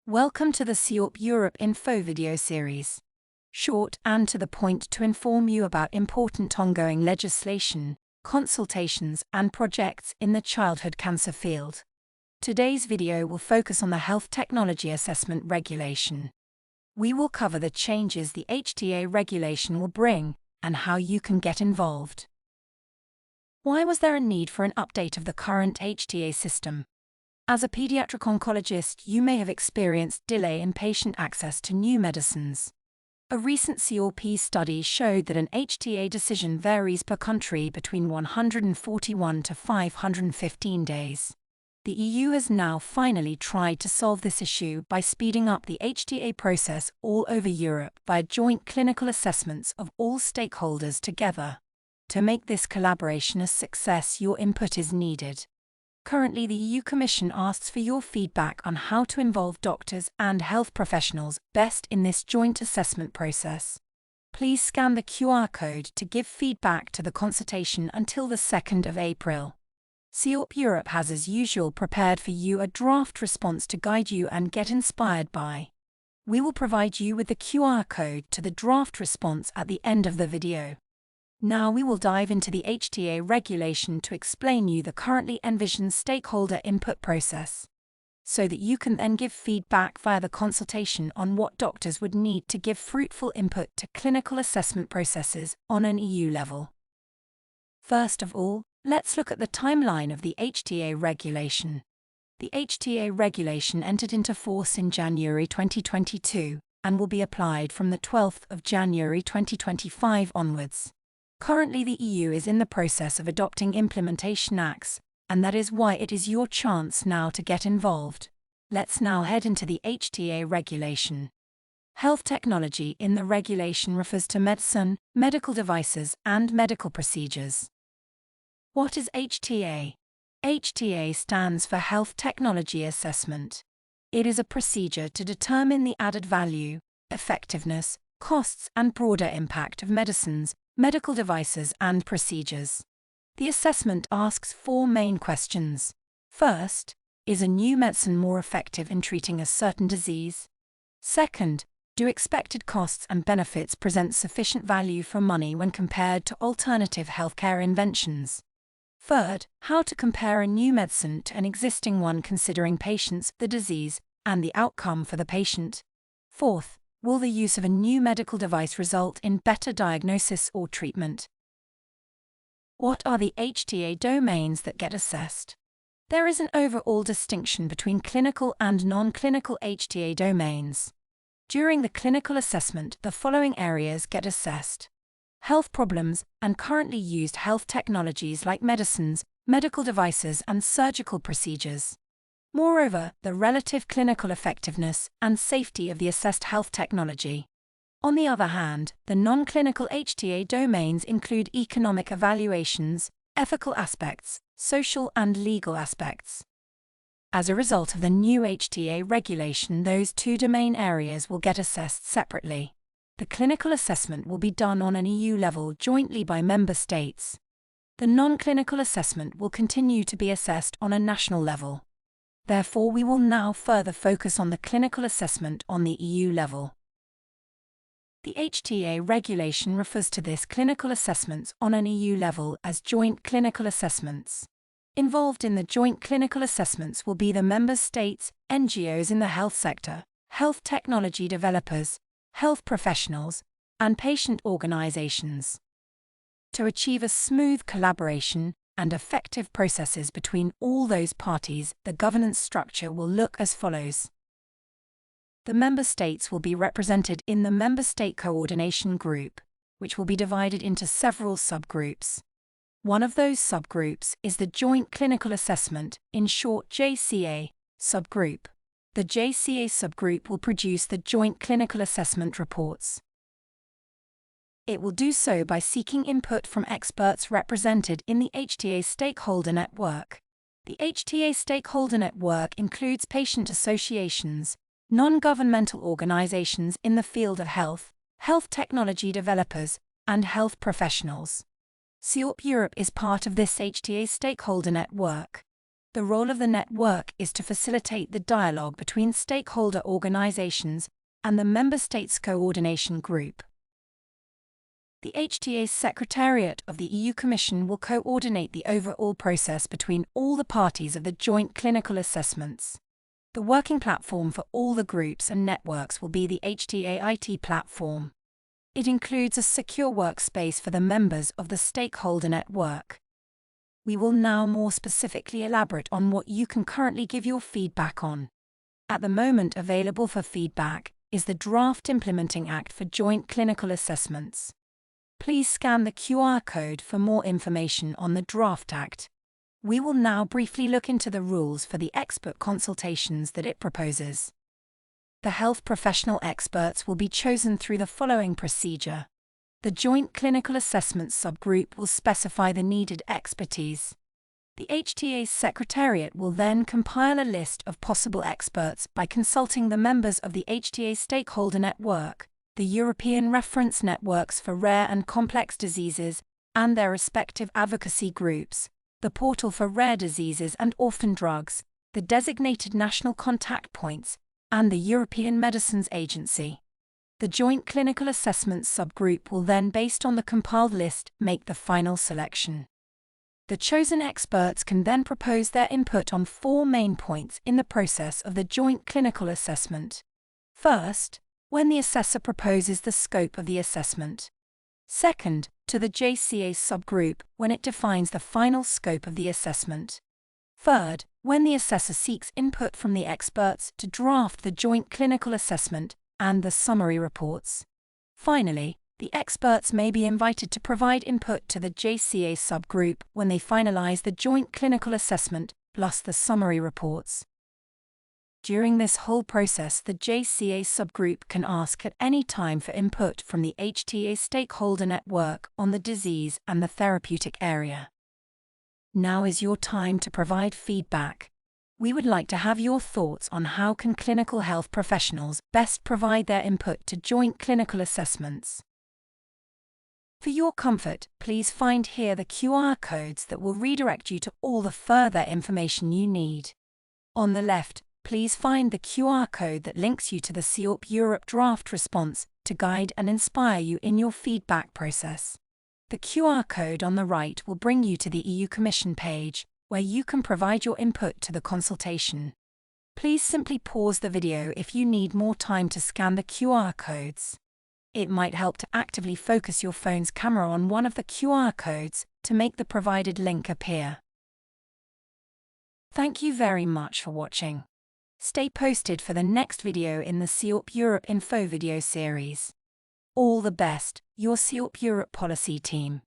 Welcome to the SIOP Europe info video series. Short and to the point to inform you about important ongoing legislation, consultations and projects in the childhood cancer field. Today's video will focus on the Health Technology Assessment Regulation. We will cover the changes the HTA regulation will bring and how you can get involved. Why was there a need for an update of the current HTA system? As a pediatric oncologist, you may have experienced delay in patient access to new medicines. A recent SIOPE study showed that an HTA decision varies per country between 141 to 515 days. The EU has now finally tried to solve this issue by speeding up the HTA process all over Europe via joint clinical assessments of all stakeholders together. To make this collaboration a success, your input is needed. Currently, the EU Commission asks for your feedback on how to involve doctors and health professionals best in this joint assessment process. Please scan the QR code to give feedback to the consultation until the 2nd of April. SIOPE Europe has, as usual, prepared for you a draft response to guide you and get inspired by. We will provide you with the QR code to the draft response at the end of the video. Now we will dive into the HTA regulation to explain you the currently envisioned stakeholder input process, so that you can then give feedback via the consultation on what doctors would need to give fruitful input to clinical assessment processes on an EU level. First of all, let's look at the timeline of the HTA regulation. The HTA regulation entered into force in January 2022 and will be applied from the 12th of January 2025 onwards. Currently, the EU is in the process of adopting implementation acts, and that is why it is your chance now to get involved. Let's now head into the HTA regulation. Health technology in the regulation refers to medicine, medical devices, and medical procedures. What is HTA? HTA stands for Health Technology Assessment. It is a procedure to determine the added value, effectiveness, costs, and broader impact of medicines, medical devices, and procedures. The assessment asks four main questions. First, is a new medicine more effective in treating a certain disease? Second, do expected costs and benefits present sufficient value for money when compared to alternative healthcare inventions? Third, how to compare a new medicine to an existing one considering patients, the disease, and the outcome for the patient? Fourth, will the use of a new medical device result in better diagnosis or treatment? What are the HTA domains that get assessed? There is an overall distinction between clinical and non-clinical HTA domains. During the clinical assessment, the following areas get assessed: health problems and currently used health technologies like medicines, medical devices, and surgical procedures. Moreover, the relative clinical effectiveness and safety of the assessed health technology. On the other hand, the non-clinical HTA domains include economic evaluations, ethical aspects, social and legal aspects. As a result of the new HTA regulation, those two domain areas will get assessed separately. The clinical assessment will be done on an EU level jointly by member states. The non-clinical assessment will continue to be assessed on a national level. Therefore, we will now further focus on the clinical assessment on the EU level. The HTA regulation refers to this clinical assessments on an EU level as joint clinical assessments. Involved in the joint clinical assessments will be the member states, NGOs in the health sector, health technology developers, health professionals, and patient organizations. To achieve a smooth collaboration and effective processes between all those parties, the governance structure will look as follows. The member states will be represented in the Member State Coordination Group, which will be divided into several subgroups. One of those subgroups is the Joint Clinical Assessment, in short JCA, subgroup. The JCA subgroup will produce the Joint Clinical Assessment reports. It will do so by seeking input from experts represented in the HTA Stakeholder Network. The HTA Stakeholder Network includes patient associations, non-governmental organizations in the field of health, health technology developers, and health professionals. SIOPE Europe is part of this HTA Stakeholder Network. The role of the network is to facilitate the dialogue between stakeholder organizations and the Member States Coordination Group. The HTA Secretariat of the EU Commission will coordinate the overall process between all the parties of the joint clinical assessments. The working platform for all the groups and networks will be the HTA IT platform. It includes a secure workspace for the members of the stakeholder network. We will now more specifically elaborate on what you can currently give your feedback on. At the moment available for feedback is the Draft Implementing Act for Joint Clinical Assessments. Please scan the QR code for more information on the Draft Act. We will now briefly look into the rules for the expert consultations that it proposes. The health professional experts will be chosen through the following procedure. The Joint Clinical Assessments subgroup will specify the needed expertise. The HTA Secretariat will then compile a list of possible experts by consulting the members of the HTA Stakeholder Network, the European Reference Networks for Rare and Complex Diseases, and their respective advocacy groups, the Portal for Rare Diseases and Orphan Drugs, the designated national contact points, and the European Medicines Agency. The Joint Clinical Assessments subgroup will then, based on the compiled list, make the final selection. The chosen experts can then propose their input on 4 main points in the process of the joint clinical assessment. First, when the assessor proposes the scope of the assessment. Second, to the JCA subgroup when it defines the final scope of the assessment. Third, when the assessor seeks input from the experts to draft the joint clinical assessment and the summary reports. Finally, the experts may be invited to provide input to the JCA subgroup when they finalize the joint clinical assessment plus the summary reports. During this whole process, the JCA subgroup can ask at any time for input from the HTA stakeholder network on the disease and the therapeutic area. Now is your time to provide feedback. We would like to have your thoughts on how can clinical health professionals best provide their input to joint clinical assessments. For your comfort, please find here the QR codes that will redirect you to all the further information you need. On the left, please find the QR code that links you to the SIOP Europe draft response to guide and inspire you in your feedback process. The QR code on the right will bring you to the EU Commission page, where you can provide your input to the consultation. Please simply pause the video if you need more time to scan the QR codes. It might help to actively focus your phone's camera on one of the QR codes to make the provided link appear. Thank you very much for watching. Stay posted for the next video in the SIOP Europe info video series. All the best, your SIOP Europe policy team.